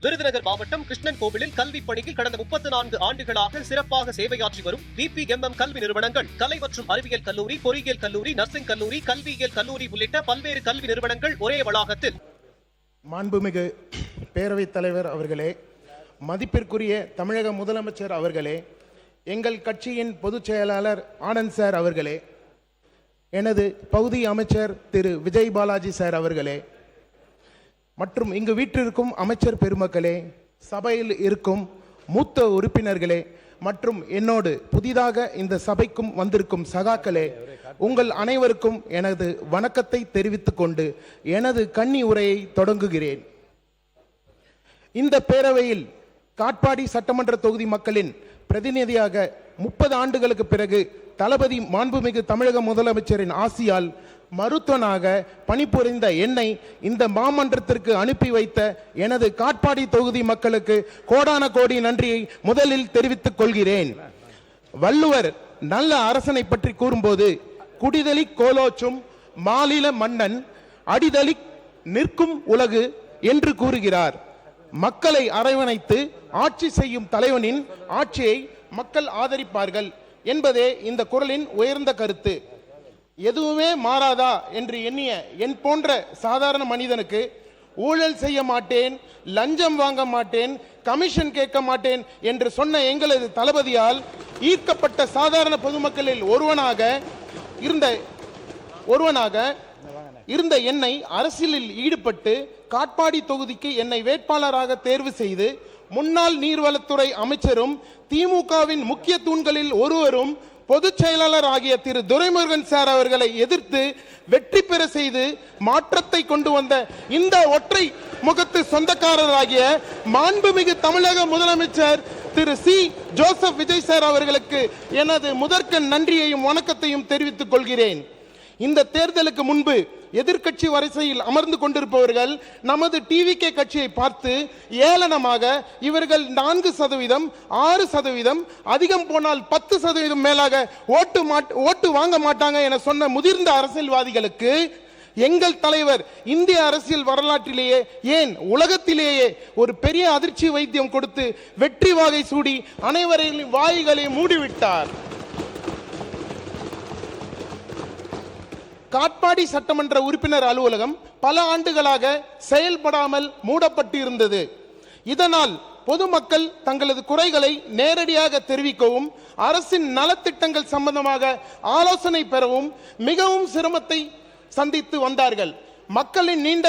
விருதுநகர் மாவட்டம் கிருஷ்ணன் கோவிலில் கல்வி பணியில் கடந்த 34 ஆண்டுகளாக சிறப்பாக சேவையாற்றி வரும் VPMM கல்வி நிறுவனங்கள், கலை மற்றும் அறிவியல் கல்லூரி, பொறியியல் கல்லூரி, நர்சிங் கல்லூரி, கல்வியியல் கல்லூரி உள்ளிட்ட பல்வேறு கல்வி நிறுவனங்கள் ஒரே வளாகத்தில். மாண்புமிகு பேரவைத் தலைவர் அவர்களே, மதிப்பிற்குரிய தமிழக முதலமைச்சர் அவர்களே, எங்கள் கட்சியின் பொதுச் செயலாளர் ஆனந்த் சார் அவர்களே, எனது பகுதி அமைச்சர் திரு விஜய் பாலாஜி சார் அவர்களே, மற்றும் இங்கு வீற்றிருக்கும் அமைச்சர் பெருமக்களே, சபையில் இருக்கும் மூத்த உறுப்பினர்களே மற்றும் என்னோடு புதிதாக இந்த சபைக்கும் வந்திருக்கும் சகாக்களே, உங்கள் அனைவருக்கும் எனது வணக்கத்தை தெரிவித்துக் கொண்டு எனது கன்னி உரையை தொடங்குகிறேன். இந்த பேரவையில் காட்பாடி சட்டமன்ற தொகுதி மக்களின் பிரதிநிதியாக 30 ஆண்டுகளுக்கு பிறகு தளபதி மாண்புமிகு தமிழக முதலமைச்சரின் ஆசியால் மருத்துவனாக பணிபுரிந்த என்னை இந்த மாமன்றத்திற்கு அனுப்பி வைத்த எனது காட்பாடி தொகுதி மக்களுக்கு கோடான கோடி நன்றியை முதலில் தெரிவித்துக் கொள்கிறேன். வள்ளுவர் நல்ல அரசனை பற்றி கூறும்போது, குடிதலி கோலோச்சும் மாநில மன்னன் அடிதலி நிற்கும் உலகு என்று கூறுகிறார். மக்களை அரவணைத்து ஆட்சி செய்யும் தலைவனின் ஆட்சியை மக்கள் ஆதரிப்பார்கள் என்பதே இந்த குறளின் உயர்ந்த கருத்து. எதுவுமே மாறாதா என்று எண்ணிய என் போன்ற சாதாரண மனிதனுக்கு ஊழல் செய்ய மாட்டேன், லஞ்சம் வாங்க மாட்டேன், கமிஷன் கேட்க மாட்டேன் என்று சொன்ன எங்களது தளபதியால் ஈர்க்கப்பட்ட சாதாரண பொதுமக்களில் ஒருவனாக இருந்த என்னை அரசியலில் ஈடுபட்டு காட்பாடி தொகுதிக்கு என்னை வேட்பாளராக தேர்வு செய்து முன்னாள் நீர்வளத்துறை அமைச்சரும் திமுகவின் முக்கிய தூண்களில் ஒருவரும் பொதுச் செயலாளர் ஆகிய திரு துரைமுருகன் சார் அவர்களை எதிர்த்து வெற்றி பெற செய்து மாற்றத்தை கொண்டு வந்த இந்த ஒற்றை முகத்து சொந்தக்காரராகிய மாண்புமிகு தமிழக முதலமைச்சர் திரு சி ஜோசப் விஜய் சார் அவர்களுக்கு எனது முதற்கண் நன்றியையும் வணக்கத்தையும் தெரிவித்துக் கொள்கிறேன். இந்த தேர்தலுக்கு முன்பு எதிர்க்கட்சி வரிசையில் அமர்ந்து கொண்டிருப்பவர்கள் நமது டிவிகே கட்சியை பார்த்து ஏளனமாக இவர்கள் 4%, 6%, அதிகம் போனால் 10% மேலாக ஓட்டு வாங்க மாட்டாங்க என சொன்ன முதிர்ந்த அரசியல்வாதிகளுக்கு எங்கள் தலைவர் இந்திய அரசியல் வரலாற்றிலேயே, ஏன் உலகத்திலேயே ஒரு பெரிய அதிர்ச்சி வைத்தியம் கொடுத்து வெற்றி வாகை சூடி அனைவரின் வாய்களை மூடிவிட்டார். காட்பாடி சட்டமன்ற உறுப்பினர் அலுவலகம் பல ஆண்டுகளாக செயல்படாமல் மூடப்பட்டு இருந்தது. இதனால் பொதுமக்கள் தங்களது குறைகளை நேரடியாக தெரிவிக்கவும் அரசின் நலத்திட்டங்கள் சம்பந்தமாக ஆலோசனை பெறவும் மிகவும் சிரமத்தை சந்தித்து வந்தார்கள். மக்களின் நீண்ட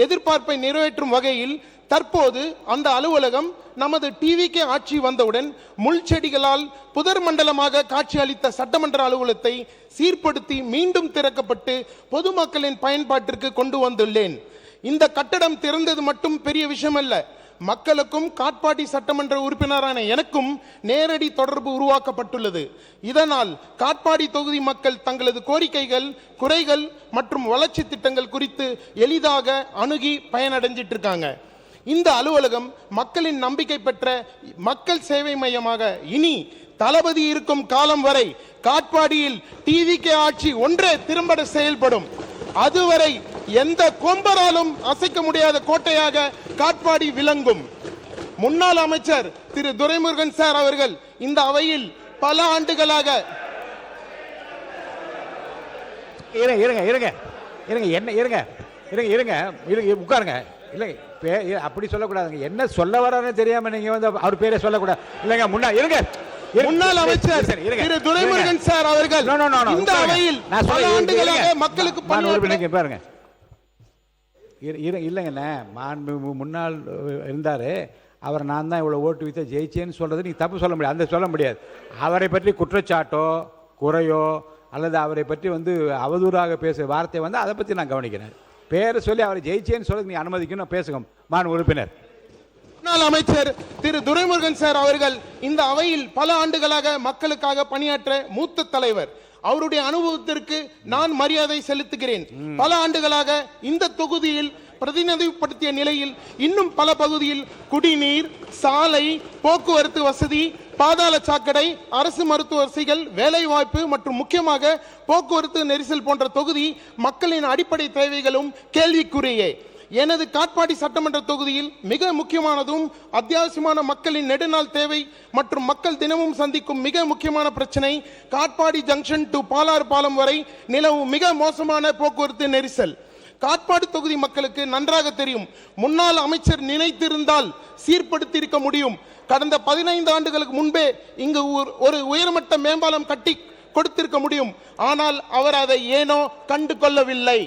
எதிர்பார்ப்பை நிறைவேற்றும் வகையில் தற்போது அந்த அலுவலகம் நமது டிவிகே ஆட்சி வந்தவுடன் முள் செடிகளால் புதர் மண்டலமாக காட்சி அளித்த சட்டமன்ற அலுவலகத்தை சீர்படுத்தி மீண்டும் திறக்கப்பட்டு பொதுமக்களின் பயன்பாட்டிற்கு கொண்டு வந்துள்ளேன். இந்த கட்டடம் திறந்தது மட்டும் பெரிய விஷயம் அல்ல. மக்களுக்கும் காட்பாடி சட்டமன்ற உறுப்பினரான எனக்கும் நேரடி தொடர்பு உருவாக்கப்பட்டுள்ளது. இதனால் காட்பாடி தொகுதி மக்கள் தங்களது கோரிக்கைகள், குறைகள் மற்றும் வளர்ச்சி திட்டங்கள் குறித்து எளிதாக அணுகி பயனடைஞ்சிட்டு இருக்காங்க. இந்த அலுவலகம் மக்களின் நம்பிக்கை பெற்ற மக்கள் சேவை மையமாக இனி தளபதி இருக்கும் காலம் வரை காட்பாடியில் டிவிகே ஆட்சி ஒன்றே திறம்பட செயல்படும். அதுவரை எந்த கொம்பராலும் அசைக்க முடியாத கோட்டையாக காட்பாடி விளங்கும். முன்னாள் அமைச்சர் திரு துரைமுருகன் சார் அவர்கள் இந்த அவையில் பல ஆண்டுகளாக உட்காருங்க. இல்லைங்க, அப்படி சொல்லக்கூடாதுங்க. என்ன சொல்ல வரான்னு தெரியாம நீங்க வந்து அவர் பேரை சொல்லக்கூடாது. இல்லைங்க, முன்னாள் அமைச்சர் திரு துரைமுருகன் சார் அவர்கள் இந்த அவையில் பல ஆண்டுகளாக மக்களுக்கு பாருங்க. இல்லைங்கண்ணே, முன்னாள் இருந்தாரு, அவர் நான் தான் இவ்வளவு ஓட்டு வித்த ஜெயிச்சேன்னு சொல்றது நீங்க தப்பு சொல்ல முடியாது. அந்த சொல்ல முடியாது. அவரை பற்றி குற்றச்சாட்டோ குறையோ அல்லது அவரை பற்றி வந்து அவதூறாக பேச வார்த்தை வந்து அதை பற்றி நான் கவனிக்கிறேன். பேரை சொல்லி அவரை ஜெயிச்சேன்னு சொல்ல நீ அனுமதிக்கணும். பேசுங்க மாண்பு உறுப்பினர். முன்னாள் அமைச்சர் திரு துரைமுருகன் சார் அவர்கள் இந்த அவையில் பல ஆண்டுகளாக மக்களுக்காக பணியாற்ற மூத்த தலைவர். அவருடைய அனுபவத்திற்கு நான் மரியாதை செலுத்துகிறேன். பல ஆண்டுகளாக இந்த தொகுதியில் பிரதிநிதிப்படுத்திய நிலையில் இன்னும் பல பகுதியில் குடிநீர், சாலை, போக்குவரத்து வசதி, பாதாள சாக்கடை, அரசு மருத்துவ வசதிகள், வேலை வாய்ப்பு மற்றும் முக்கியமாக போக்குவரத்து நெரிசல் போன்ற தொகுதி மக்களின் அடிப்படை தேவைகளும் கேள்விக்குறியே. எனது காட்பாடி சட்டமன்ற தொகுதியில் மிக முக்கியமானதும் அத்தியாவசியமான மக்களின் நெடுநாள் தேவை மற்றும் மக்கள் தினமும் சந்திக்கும் மிக முக்கியமான பிரச்சனை காட்பாடி ஜங்ஷன் டு பாலாறு பாலம் வரை நிலவும் மிக மோசமான போக்குவரத்து நெரிசல். காட்பாடி தொகுதி மக்களுக்கு நன்றாக தெரியும். முன்னாள் அமைச்சர் நினைத்திருந்தால் சீர்படுத்தி இருக்க முடியும். கடந்த 15 ஆண்டுகளுக்கு முன்பே இங்கு ஒரு உயர்மட்ட மேம்பாலம் கட்டி கொடுத்திருக்க முடியும். ஆனால் அவர் அதை ஏனோ கண்டு கொள்ளவில்லை.